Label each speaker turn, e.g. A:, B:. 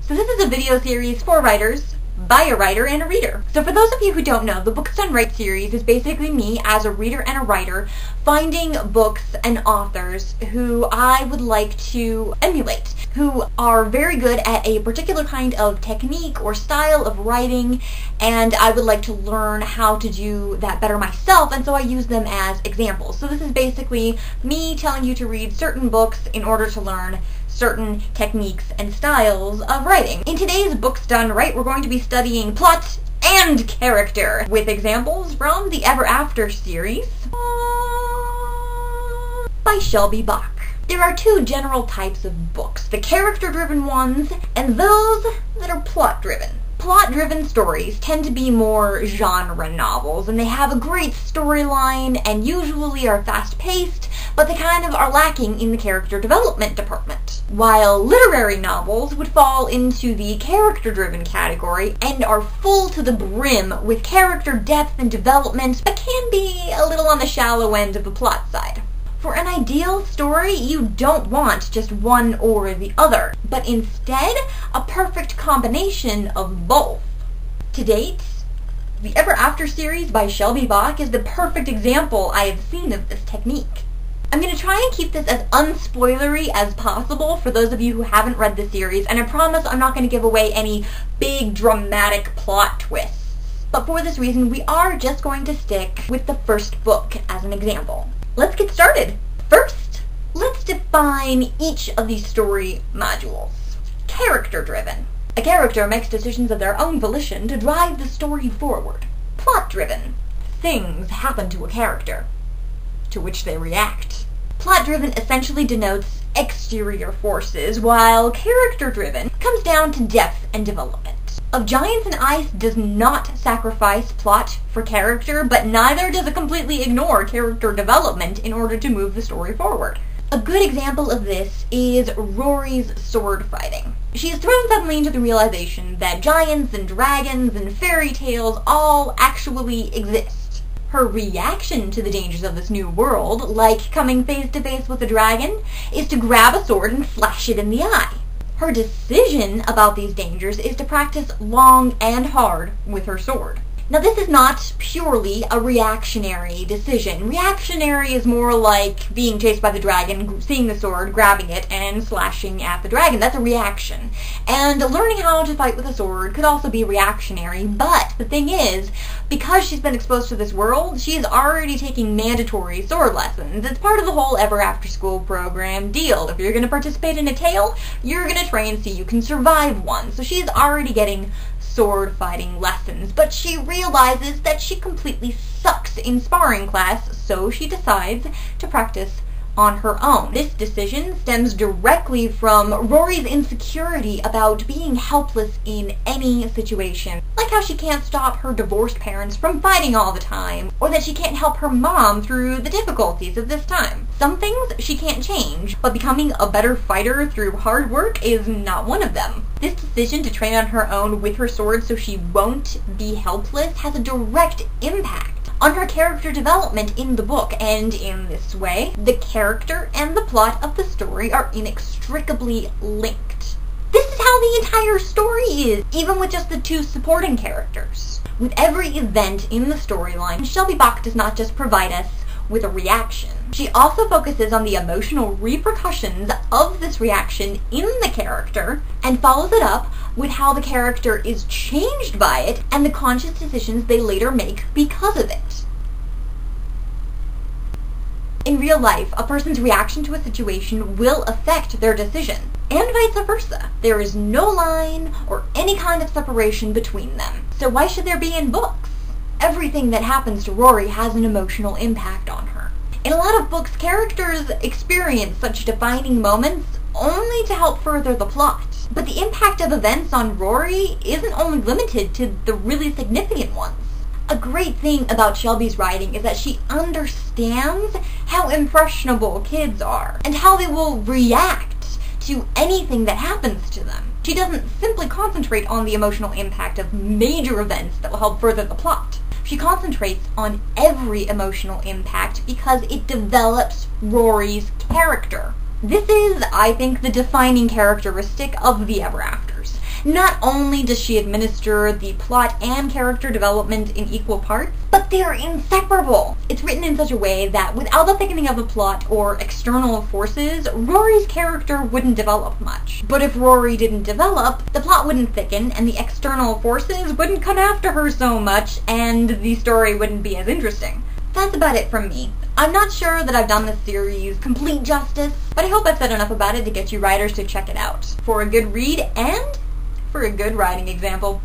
A: So this is a video series for writers, by a writer and a reader. So for those of you who don't know, the Books Done Right series is basically me as a reader and a writer finding books and authors who I would like to emulate, who are very good at a particular kind of technique or style of writing, and I would like to learn how to do that better myself, and so I use them as examples. So this is basically me telling you to read certain books in order to learn certain techniques and styles of writing. In today's Books Done Right, we're going to be studying plot and character with examples from the Ever After series by Shelby Bach. There are two general types of books, the character-driven ones and those that are plot-driven. Plot-driven stories tend to be more genre novels, and they have a great storyline and usually are fast-paced, but they kind of are lacking in the character development department. While literary novels would fall into the character-driven category and are full to the brim with character depth and development, but can be a little on the shallow end of the plot side. For an ideal story, you don't want just one or the other, but instead a perfect combination of both. To date, the Ever After series by Shelby Bach is the perfect example I have seen of this technique. I'm going to try and keep this as unspoilery as possible for those of you who haven't read the series, and I promise I'm not going to give away any big dramatic plot twists. But for this reason, we are just going to stick with the first book as an example. Let's get started. First, let's define each of these story modules. Character-driven. A character makes decisions of their own volition to drive the story forward. Plot-driven. Things happen to a character, to which they react. Plot-driven essentially denotes exterior forces, while character-driven comes down to depth and development. Of Giants and Ice does not sacrifice plot for character, but neither does it completely ignore character development in order to move the story forward. A good example of this is Rory's sword fighting. She is thrown suddenly into the realization that giants and dragons and fairy tales all actually exist. Her reaction to the dangers of this new world, like coming face to face with a dragon, is to grab a sword and flash it in the eye. Her decision about these dangers is to practice long and hard with her sword. Now this is not purely a reactionary decision. Reactionary is more like being chased by the dragon, seeing the sword, grabbing it, and slashing at the dragon. That's a reaction. And learning how to fight with a sword could also be reactionary, but the thing is, because she's been exposed to this world, she is already taking mandatory sword lessons. It's part of the whole Ever After School program deal. If you're going to participate in a tale, you're going to train so you can survive one. So she's already getting sword fighting lessons, but she realizes that she completely sucks in sparring class, so she decides to practice on her own. This decision stems directly from Rory's insecurity about being helpless in any situation. Like how she can't stop her divorced parents from fighting all the time, or that she can't help her mom through the difficulties of this time. Some things she can't change, but becoming a better fighter through hard work is not one of them. This decision to train on her own with her sword so she won't be helpless has a direct impact on her character development in the book, and in this way, the character and the plot of the story are inextricably linked. This is how the entire story is, even with just the two supporting characters. With every event in the storyline, Shelby Bach does not just provide us with a reaction. She also focuses on the emotional repercussions of this reaction in the character and follows it up with how the character is changed by it and the conscious decisions they later make because of it. In real life, a person's reaction to a situation will affect their decision, and vice versa. There is no line or any kind of separation between them. So why should there be in books? Everything that happens to Rory has an emotional impact on her. In a lot of books, characters experience such defining moments only to help further the plot. But the impact of events on Rory isn't only limited to the really significant ones. A great thing about Shelby's writing is that she understands how impressionable kids are and how they will react to anything that happens to them. She doesn't simply concentrate on the emotional impact of major events that will help further the plot. She concentrates on every emotional impact because it develops Rory's character. This is, I think, the defining characteristic of the Ever Afters. Not only does she administer the plot and character development in equal parts, but they're inseparable. It's written in such a way that without the thickening of the plot or external forces, Rory's character wouldn't develop much. But if Rory didn't develop, the plot wouldn't thicken and the external forces wouldn't come after her so much and the story wouldn't be as interesting. That's about it from me. I'm not sure that I've done this series complete justice, but I hope I've said enough about it to get you writers to check it out for a good read and for a good writing example.